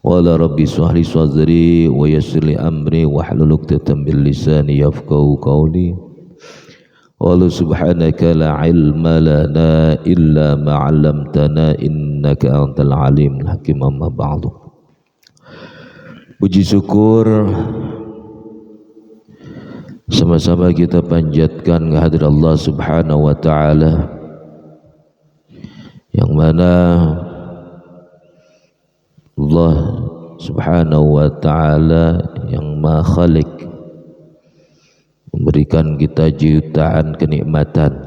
Qala rabbi shrah li sadri wa yassir li amri wahlul 'uqdatam min lisani yafqahu qawli. Qala subhanaka la ilma lana illa ma 'allamtana innaka antal alimul hakim. Amma ba'du. Puji syukur sama-sama kita panjatkan kehadirat Allah Subhanahu wa taala, yang mana Allah Subhanahu wa ta'ala yang Maha Khalik memberikan kita jutaan kenikmatan.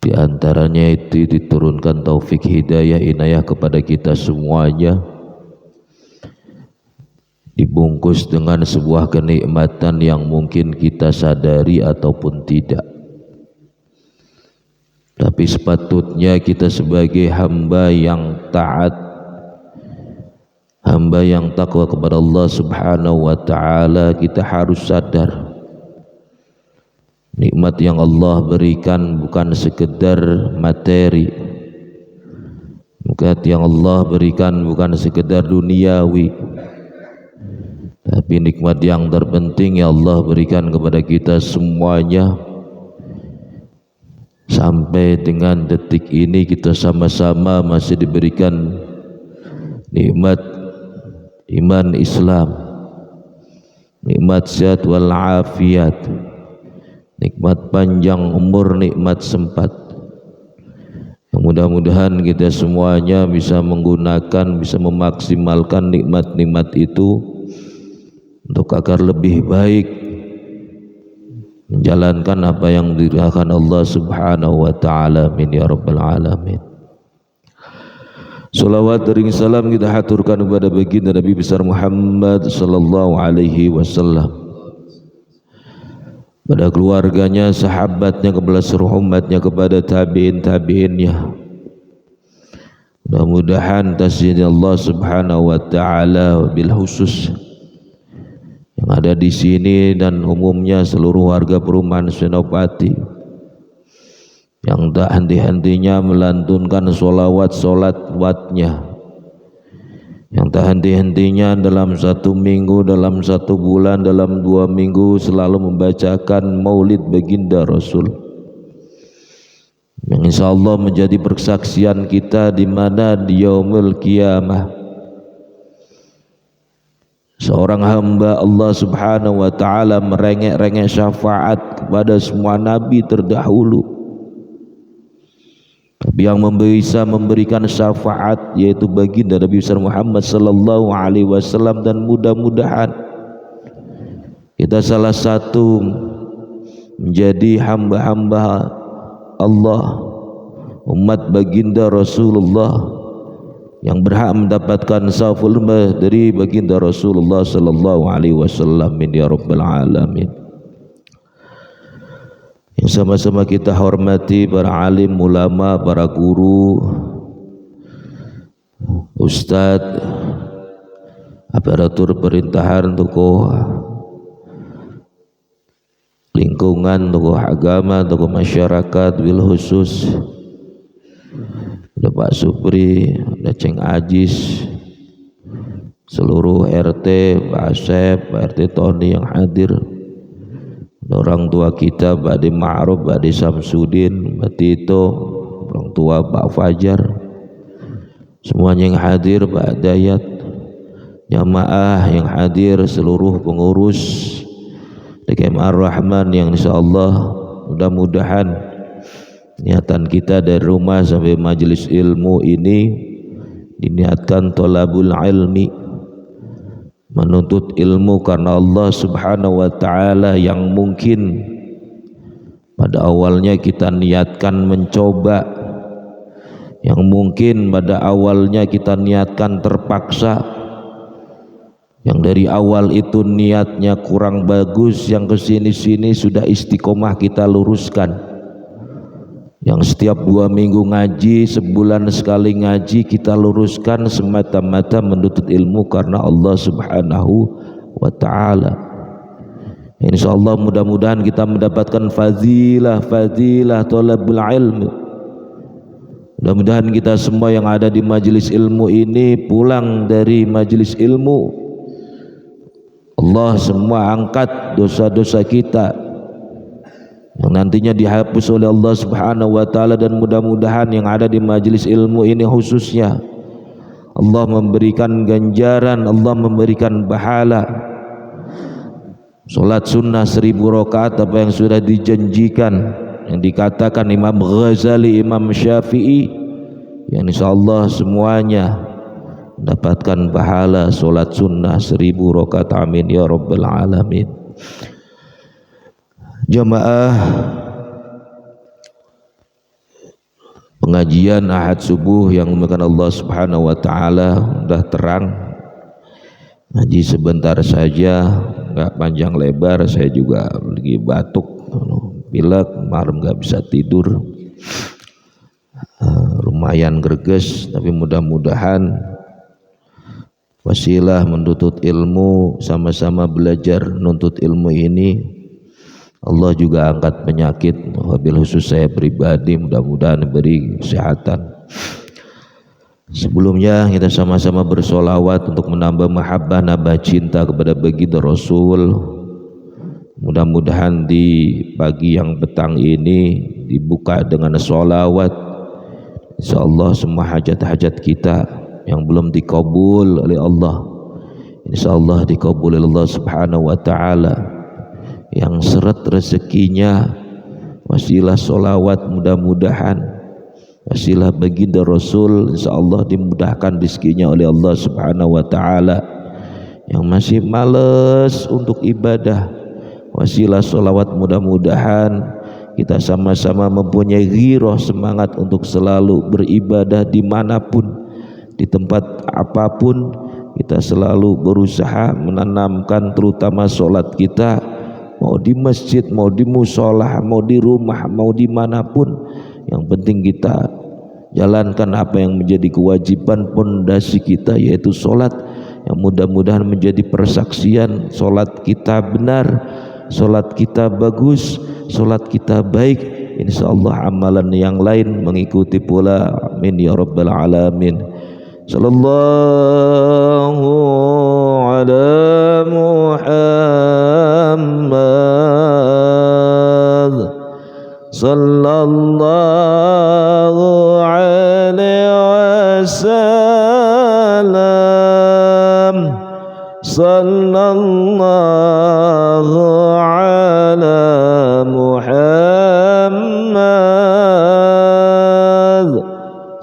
Di antaranya itu diturunkan taufik hidayah inayah kepada kita semuanya, dibungkus dengan sebuah kenikmatan yang mungkin kita sadari ataupun tidak. Tapi sepatutnya kita sebagai hamba yang taat, hamba yang takwa kepada Allah Subhanahu wa ta'ala, kita harus sadar nikmat yang Allah berikan bukan sekedar materi, nikmat yang Allah berikan bukan sekedar duniawi, tapi nikmat yang terpenting yang Allah berikan kepada kita semuanya. Sampai dengan detik ini kita sama-sama masih diberikan nikmat iman Islam, nikmat sehat wal afiat, nikmat panjang umur, nikmat sempat. Mudah-mudahan kita semuanya bisa menggunakan, bisa memaksimalkan nikmat-nikmat itu untuk agar lebih baik menjalankan apa yang dilakukan Allah Subhanahu wa ta'ala. Amin ya rabbal alamin. Salawat dan salam kita haturkan kepada baginda Nabi besar Muhammad sallallahu alaihi wasallam, pada keluarganya, sahabatnya, kepada seluruh umatnya, kepada tabi'in-tabi'innya. Mudah-mudahan tasjid Allah Subhanahu wa ta'ala bil khusus yang ada di sini dan umumnya seluruh warga perumahan Senopati yang tak henti-hentinya melantunkan solat-watnya, yang tak henti-hentinya dalam satu minggu, dalam satu bulan, dalam 2 minggu selalu membacakan maulid baginda Rasul, yang insyaallah menjadi persaksian kita di mana di yaumul qiyamah seorang hamba Allah Subhanahu wa ta'ala merengek-rengek syafaat kepada semua nabi terdahulu, tapi yang bisa memberikan syafaat yaitu baginda Nabi besar Muhammad sallallahu alaihi wasallam. Dan mudah-mudahan kita salah satu menjadi hamba-hamba Allah, umat baginda Rasulullah yang berhak mendapatkan syafa'at dari baginda Rasulullah sallallahu alaihi wasallam. Min ya rabbal alamin. Yang sama-sama kita hormati para alim, ulama, para guru, ustadz, aparatur pemerintahan, tokoh lingkungan, tokoh agama, tokoh masyarakat bil khusus, ada Pak Supri, ada Ceng Ajis, seluruh RT, Pak Asep, Pak RT Tony yang hadir, orang tua kita Pak Adi Ma'ruf, Pak Adi Samsudin, Pak Tito, orang tua Pak Fajar, semuanya yang hadir, Pak Dayat, jamaah yang hadir, seluruh pengurus DKM Ar-Rahman yang insyaallah mudah-mudahan niatan kita dari rumah sampai majelis ilmu ini diniatkan thalabul ilmi, menuntut ilmu karena Allah Subhanahu wa ta'ala, yang mungkin pada awalnya kita niatkan mencoba, yang mungkin pada awalnya kita niatkan terpaksa, yang dari awal itu niatnya kurang bagus, yang kesini-sini sudah istiqomah kita luruskan. Yang setiap 2 minggu ngaji, sebulan sekali ngaji, kita luruskan semata-mata menuntut ilmu karena Allah Subhanahu wa ta'ala. Insyaallah mudah-mudahan kita mendapatkan fadilah thalabul ilmi, Mudah-mudahan kita semua yang ada di majelis ilmu ini pulang dari majelis ilmu, Allah semua angkat dosa-dosa kita yang nantinya dihapus oleh Allah Subhanahu wa taala, dan mudah-mudahan yang ada di majelis ilmu ini khususnya Allah memberikan ganjaran, Allah memberikan pahala. Salat sunnah 1000 rakaat apa yang sudah dijanjikan, yang dikatakan Imam Ghazali, Imam Syafi'i, yang insyaallah semuanya mendapatkan pahala salat sunnah 1000 rakaat. Amin ya rabbal alamin. Jamaah pengajian Ahad subuh yang dimuliakan Allah Subhanahu wa taala sudah terang. Ngaji sebentar saja, enggak panjang lebar. Saya juga lagi batuk, pilek, malam enggak bisa tidur. Lumayan greges, tapi mudah-mudahan wasilah menuntut ilmu, sama-sama belajar menuntut ilmu ini, Allah juga angkat penyakit, wabil khusus saya pribadi, mudah-mudahan beri kesehatan. Sebelumnya kita sama-sama bersolawat untuk menambah mahabbah, nambah cinta kepada baginda Rasul. Mudah-mudahan di pagi yang petang ini dibuka dengan solawat. InsyaAllah semua hajat-hajat kita yang belum dikabul oleh Allah, InsyaAllah dikabul oleh Allah Subhanahu wa ta'ala. Yang seret rezekinya wasilah solawat, mudah-mudahan wasilah baginda Rasul, insyaallah dimudahkan rezekinya oleh Allah Subhanahu wa taala. Yang masih males untuk ibadah, wasilah solawat, mudah-mudahan kita sama-sama mempunyai ghirah, semangat untuk selalu beribadah dimanapun, di tempat apapun. Kita selalu berusaha menanamkan terutama solat kita, mau di masjid, mau di musola, mau di rumah, mau dimanapun, yang penting kita jalankan apa yang menjadi kewajiban pondasi kita, yaitu solat, yang mudah-mudahan menjadi persaksian solat kita benar, solat kita bagus, solat kita baik. InsyaAllah amalan yang lain mengikuti pula. Amin ya rabbal alamin. Sallallahu ala Muhammad, sallallahu alaihi wasallam, sallallahu ala Muhammad,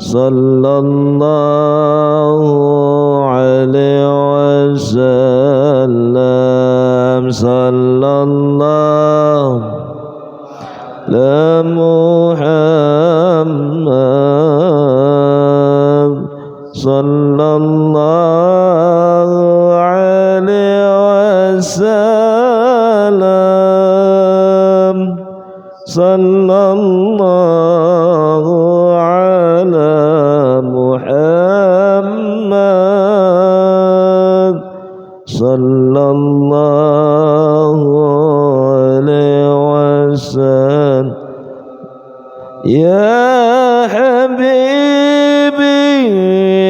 sallallahu alaihi wasallam, sallallahu ala Muhammad, sallallahu alaihi wasallam, sallallahu ala Muhammad, sallallahu alaihi wasallam. Ya Habibi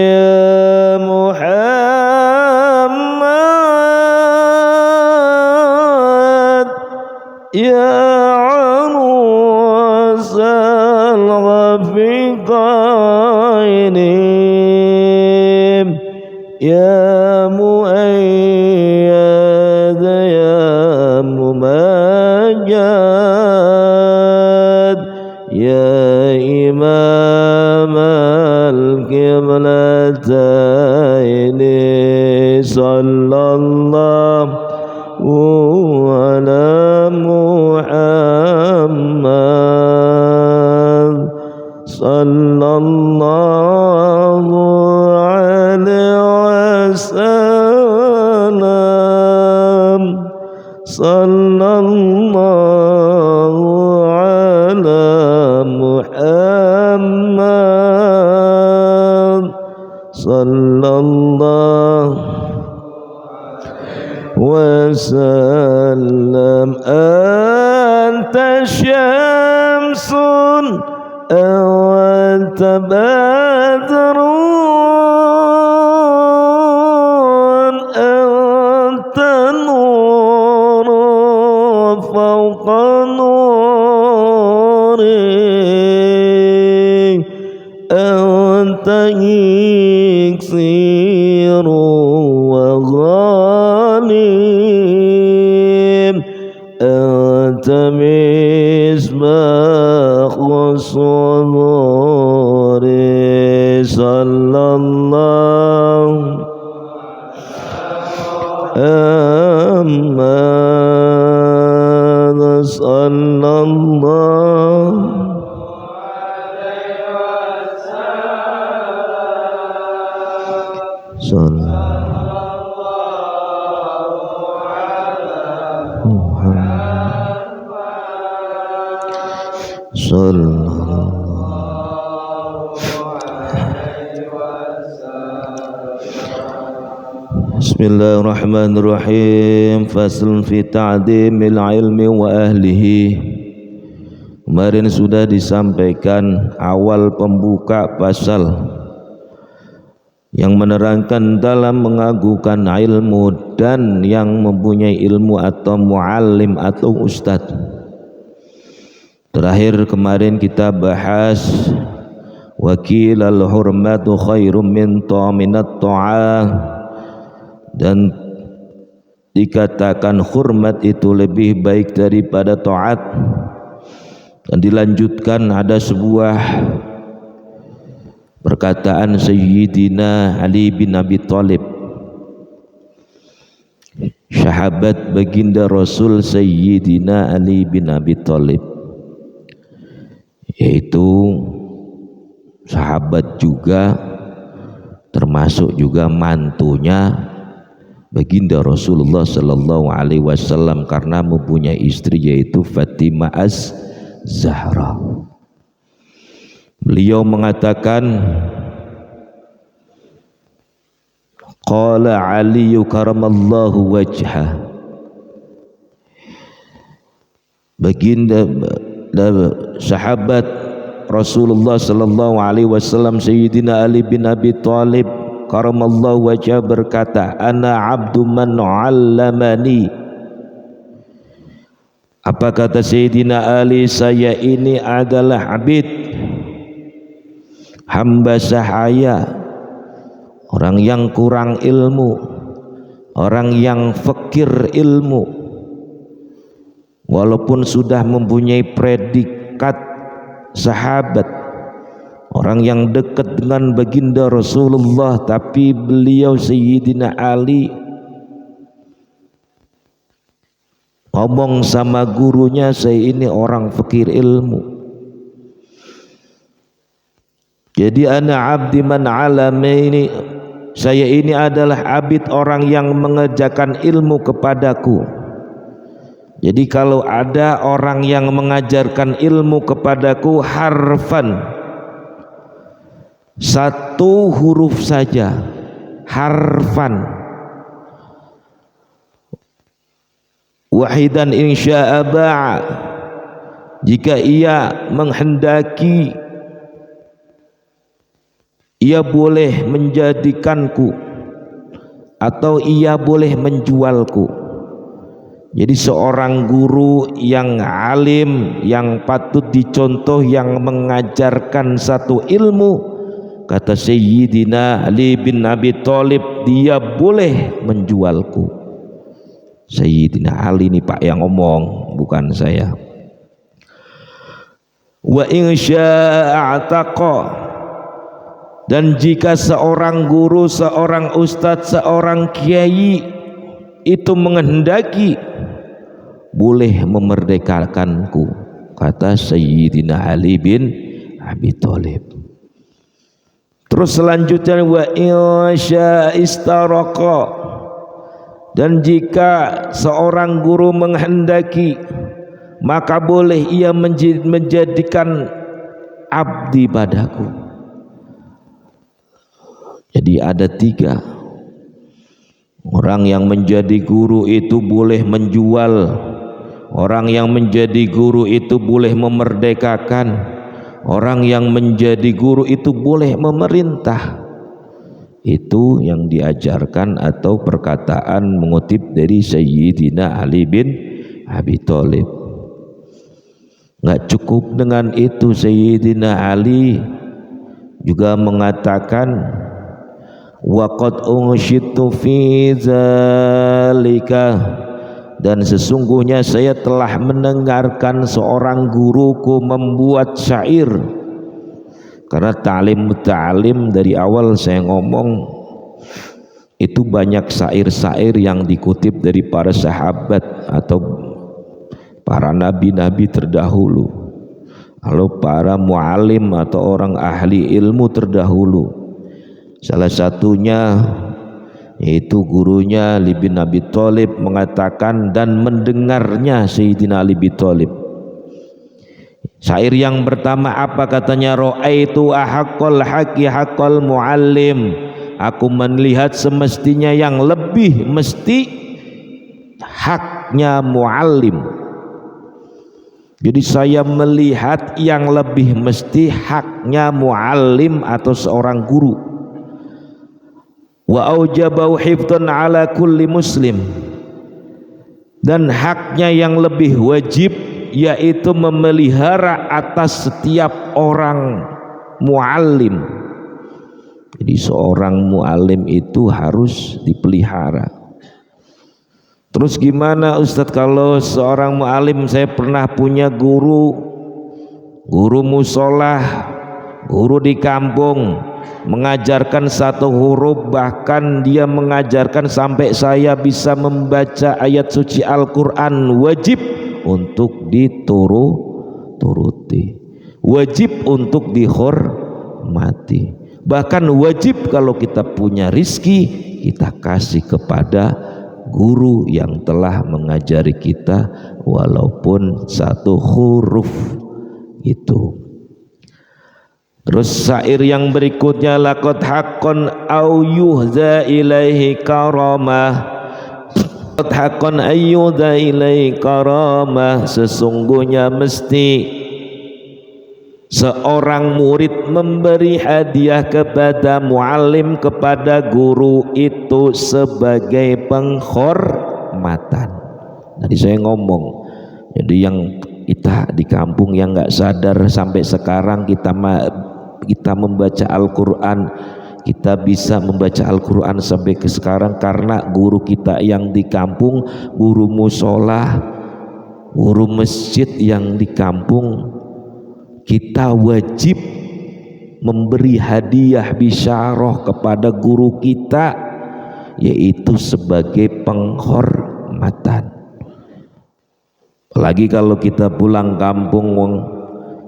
ya Muhammad, ya arusal rafiqaini, ya muayyad ya mumajjad, ya imam al-qiblataini, sallallahu ala Muhammad, sallallahu alaihi wasallam, sallallahu ala Muhammad, sallallahu wasallam. Anta syamsun أنت بدر أنت نور فوق نوري أنت إكسير وغالب أنت مصباح الصدور صلى الله محمد صلى الله صلى Bismillahirrahmanirrahim. Faslun fi ta'dimil ilmi wa ahlihi. Kemarin sudah disampaikan awal pembuka pasal yang menerangkan dalam mengagukan ilmu dan yang mempunyai ilmu atau muallim atau ustadz. Terakhir kemarin kita bahas wakil al-hurmatu khairum min ta'minat ta'ah, dan dikatakan hormat itu lebih baik daripada taat. Dan dilanjutkan ada sebuah perkataan Sayyidina Ali bin Abi Thalib, sahabat baginda Rasul Sayyidina Ali bin Abi Thalib, yaitu sahabat juga, termasuk juga mantunya baginda Rasulullah sallallahu alaihi wasallam karena mempunyai istri yaitu Fatimah Az-Zahra. Beliau mengatakan, qala Ali karamallahu wajhah, baginda sahabat Rasulullah sallallahu alaihi wasallam Sayyidina Ali bin Abi Thalib karamallahu wajhah berkata, ana abdu man 'allamani. Apa kata Sayyidina Ali? Saya ini adalah abid, hamba sahaya, orang yang kurang ilmu, orang yang fakir ilmu, walaupun sudah mempunyai predikat sahabat, orang yang dekat dengan baginda Rasulullah, tapi beliau Sayyidina Ali ngomong sama gurunya, saya ini orang fakir ilmu. Jadi ana abdi man alamini, saya ini adalah abid, orang yang mengajarkan ilmu kepadaku. Jadi kalau ada orang yang mengajarkan ilmu kepadaku harfan, satu huruf saja, harfan, wahidan insya'a ba'a, jika ia menghendaki ia boleh menjadikanku atau ia boleh menjualku. Jadi seorang guru yang alim, yang patut dicontoh, yang mengajarkan satu ilmu, kata Sayyidina Ali bin Abi Thalib, dia boleh menjualku. Sayyidina Ali ini Pak yang ngomong, bukan saya. Wa in syaa'a ataqa, dan jika seorang guru, seorang ustadz, seorang kiai itu menghendaki, boleh memerdekakanku, kata Sayyidina Ali bin Abi Thalib. Terus selanjutnya wa insya istaraqa, dan jika seorang guru menghendaki, maka boleh ia menjadikan abdi padaku. Jadi ada tiga. Orang yang menjadi guru itu boleh menjual, orang yang menjadi guru itu boleh memerdekakan, Orang yang menjadi guru itu boleh memerintah. Itu yang diajarkan atau perkataan mengutip dari Sayyidina Ali bin Abi Thalib. Nggak cukup dengan itu, Sayyidina Ali juga mengatakan waqad unsyitu fi zalika, dan sesungguhnya saya telah mendengarkan seorang guruku membuat syair. Karena ta'lim dari awal saya ngomong itu banyak syair-syair yang dikutip dari para sahabat atau para nabi-nabi terdahulu, lalu para mu'alim atau orang ahli ilmu terdahulu. Salah satunya yaitu gurunya Ali bin Abi Thalib mengatakan dan mendengarnya Sayyidina Ali bin Thalib. Syair yang pertama apa katanya? Ra'aitu ahaqqal haqqi haqqal muallim, aku melihat semestinya yang lebih mesti haknya muallim. Jadi saya melihat yang lebih mesti haknya muallim atau seorang guru. Wa aujabahu hifdhan ala kulli muslim, dan haknya yang lebih wajib yaitu memelihara atas setiap orang muallim. Jadi seorang muallim itu harus dipelihara. Terus gimana Ustadz kalau seorang muallim? Saya pernah punya guru musolah, guru di kampung, mengajarkan satu huruf, bahkan dia mengajarkan sampai saya bisa membaca ayat suci Al-Quran. Wajib untuk dituruti, wajib untuk dihormati, bahkan wajib kalau kita punya rizki kita kasih kepada guru yang telah mengajari kita walaupun satu huruf itu. Terus syair yang berikutnya, laqad haqqan au yuhza ilaihi karamah, hakon ayyudha ilai karamah, sesungguhnya mesti seorang murid memberi hadiah kepada muallim, kepada guru itu sebagai penghormatan. Tadi saya ngomong, jadi yang kita di kampung yang nggak sadar sampai sekarang kita membaca Al-Quran, kita bisa membaca Al-Quran sampai ke sekarang karena guru kita yang di kampung, guru musola, guru masjid yang di kampung. Kita wajib memberi hadiah bisyarah kepada guru kita, yaitu sebagai penghormatan. Apalagi kalau kita pulang kampung,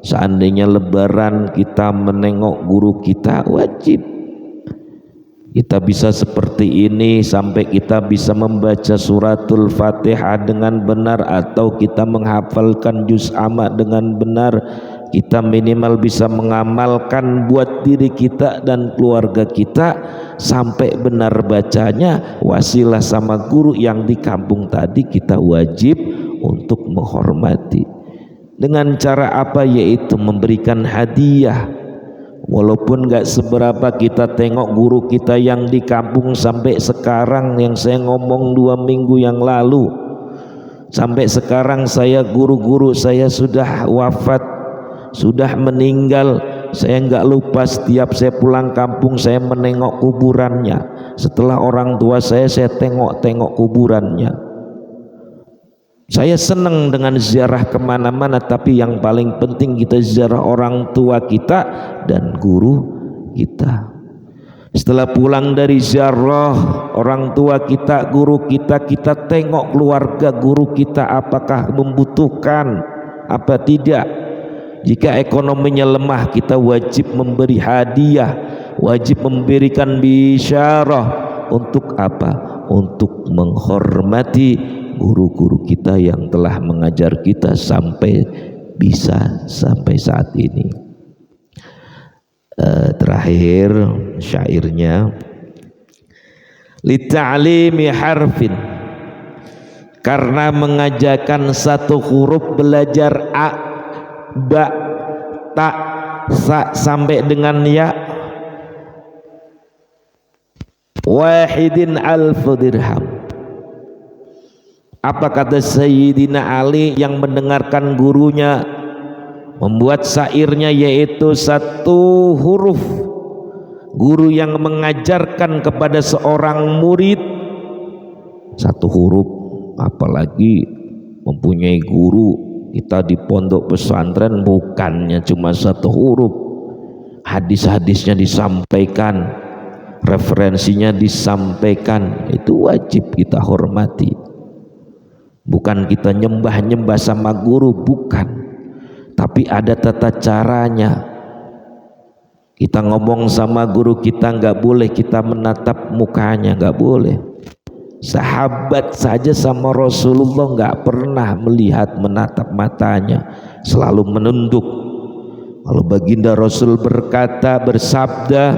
seandainya lebaran kita menengok guru kita, wajib kita bisa seperti ini sampai kita bisa membaca suratul Fatihah dengan benar, atau kita menghafalkan juz amma dengan benar. Kita minimal bisa mengamalkan buat diri kita dan keluarga kita sampai benar bacanya. Wasilah sama guru yang di kampung tadi, kita wajib untuk menghormati. Dengan cara apa? Yaitu memberikan hadiah. Walaupun gak seberapa, kita tengok guru kita yang di kampung sampai sekarang, yang saya ngomong 2 minggu yang lalu, sampai sekarang guru-guru saya sudah wafat, sudah meninggal. Saya nggak lupa setiap saya pulang kampung saya menengok kuburannya. Setelah orang tua saya tengok-tengok kuburannya. Saya senang dengan ziarah kemana-mana, tapi yang paling penting kita ziarah orang tua kita dan guru kita. Setelah pulang dari ziarah orang tua kita, guru kita, kita tengok keluarga guru kita apakah membutuhkan apa tidak. Jika ekonominya lemah, kita wajib memberi hadiah, wajib memberikan bisyarah. Untuk apa? Untuk menghormati guru-guru kita yang telah mengajar kita sampai saat ini. Terakhir syairnya, li ta'limi harfin, karena mengajarkan satu huruf, belajar a, ba, ta, sa sampai dengan ya, wahidin alfu dirham. Apa kata Sayyidina Ali yang mendengarkan gurunya membuat syairnya, yaitu satu huruf. Guru yang mengajarkan kepada seorang murid satu huruf, apalagi mempunyai guru kita di pondok pesantren, bukannya cuma satu huruf, hadis-hadisnya disampaikan, referensinya disampaikan, itu wajib kita hormati. Bukan kita nyembah-nyembah sama guru, bukan, tapi ada tata caranya. Kita ngomong sama guru kita nggak boleh kita menatap mukanya, nggak boleh. Sahabat saja sama Rasulullah nggak pernah melihat menatap matanya, selalu menunduk. Kalau baginda Rasul berkata, bersabda,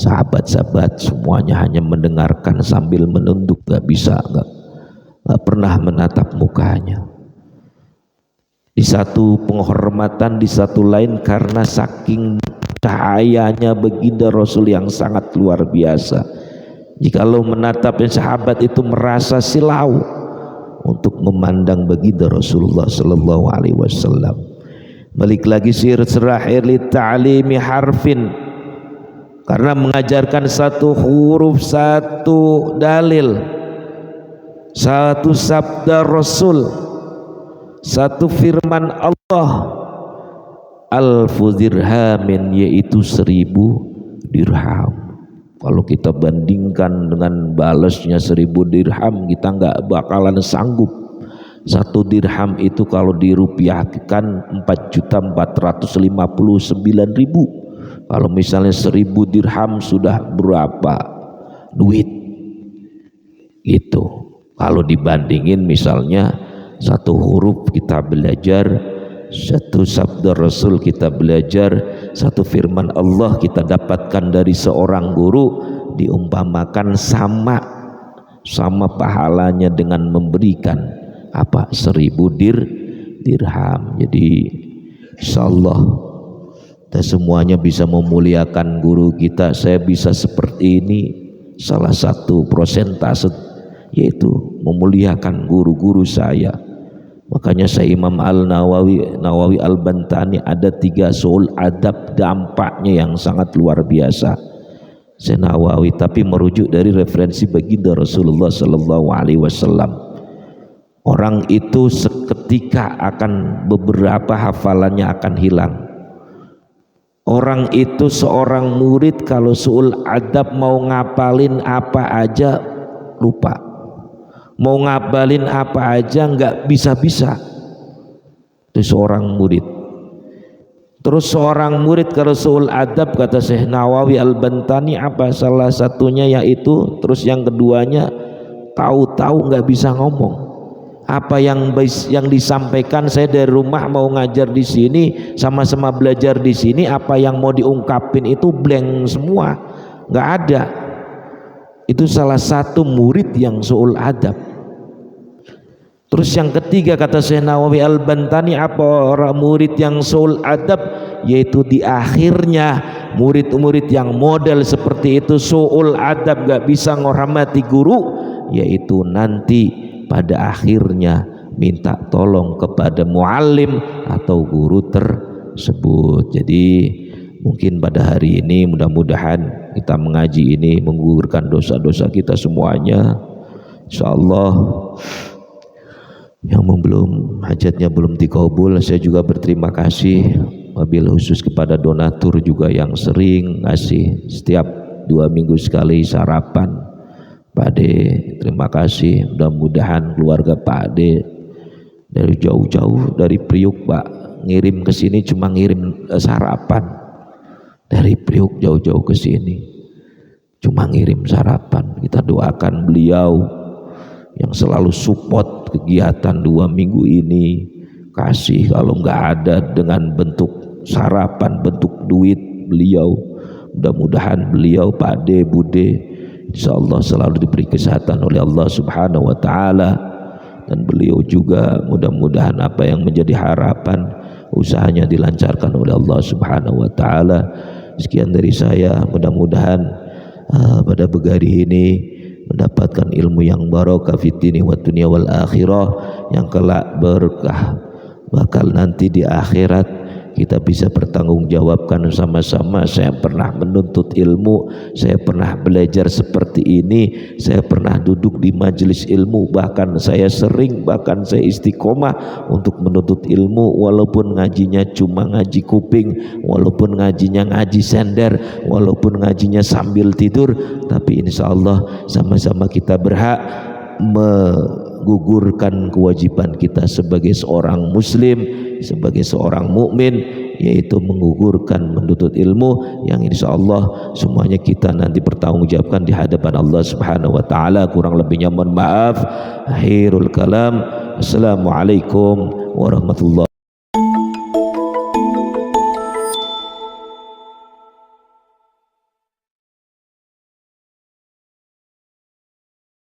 sahabat-sahabat semuanya hanya mendengarkan sambil menunduk, nggak bisa, nggak pernah menatap mukanya. Di satu penghormatan, di satu lain karena saking cahayanya baginda Rasul yang sangat luar biasa. Jikalau menatap sahabat itu merasa silau untuk memandang baginda Rasulullah sallallahu alaihi wasallam. Balik lagi sirahair li ta'limi harfin, karena mengajarkan satu huruf, satu dalil, satu sabda Rasul, satu firman Allah, alfu dirhamin, yaitu 1000 dirham. Kalau kita bandingkan dengan balasnya 1000 dirham, kita nggak bakalan sanggup. Satu dirham itu kalau dirupiahkan 4.459.000. Kalau misalnya 1000 dirham sudah berapa duit itu. Kalau dibandingin misalnya satu huruf kita belajar, satu sabda Rasul kita belajar, satu firman Allah kita dapatkan dari seorang guru, diumpamakan sama pahalanya dengan memberikan apa 1000 dirham. Jadi insyaallah kita semuanya bisa memuliakan guru kita. Saya bisa seperti ini, salah satu prosentase yaitu memuliakan guru-guru saya. Makanya saya Imam Nawawi Al-Bantani ada 3 soal adab, dampaknya yang sangat luar biasa. Saya Nawawi tapi merujuk dari referensi baginda Rasulullah sallallahu alaihi wasallam. Orang itu seketika akan beberapa hafalannya akan hilang. Orang itu seorang murid kalau soal adab mau ngapalin apa aja lupa. Mau ngabalin apa aja nggak bisa-bisa. Itu seorang murid. Terus seorang murid kalau soal adab kata Syekh Nawawi Al-Bantani apa salah satunya, yaitu terus yang keduanya tahu-tahu nggak bisa ngomong. Apa yang disampaikan, saya dari rumah mau ngajar di sini, sama-sama belajar di sini, apa yang mau diungkapin itu blank semua, nggak ada. Itu salah satu murid yang soal adab. Terus yang ketiga kata Syekh Nawawi Al-Bantani apa orang murid yang soal adab, yaitu di akhirnya murid-murid yang model seperti itu soal adab gak bisa menghormati guru, yaitu nanti pada akhirnya minta tolong kepada muallim atau guru tersebut. Jadi mungkin pada hari ini mudah-mudahan kita mengaji ini menggugurkan dosa-dosa kita semuanya, insyaallah. Yang belum hajatnya belum dikabul, saya juga berterima kasih wabil khusus kepada donatur juga yang sering ngasih setiap 2 minggu sekali sarapan. Pak Ade, terima kasih. Mudah-mudahan keluarga Pak Ade dari jauh-jauh dari Priuk Pak ngirim ke sini, cuma ngirim sarapan dari Priuk jauh-jauh ke sini, cuma ngirim sarapan. Kita doakan beliau yang selalu support kegiatan 2 minggu ini, kasih kalau nggak ada dengan bentuk sarapan, bentuk duit beliau. Mudah-mudahan beliau Pak De Bude insyaallah selalu diberi kesehatan oleh Allah Subhanahu wa taala, dan beliau juga mudah-mudahan apa yang menjadi harapan usahanya dilancarkan oleh Allah Subhanahu wa taala. Sekian dari saya, mudah-mudahan pada pagi ini mendapatkan ilmu yang barokah fid dini wa dunya wal akhirah, yang kelak berkah, bakal nanti di akhirat kita bisa bertanggungjawabkan sama-sama. Saya pernah menuntut ilmu, saya pernah belajar seperti ini, saya pernah duduk di majelis ilmu, bahkan saya istiqomah untuk menuntut ilmu, walaupun ngajinya cuma ngaji kuping, walaupun ngajinya ngaji sender, walaupun ngajinya sambil tidur, tapi insya Allah sama-sama kita berhak menggugurkan kewajiban kita sebagai seorang muslim, sebagai seorang mukmin, yaitu menggugurkan menuntut ilmu, yang insya Allah semuanya kita nanti bertanggungjawabkan di hadapan Allah Subhanahu wa taala. Kurang lebihnya mohon maaf. Akhirul kalam, assalamualaikum warahmatullahi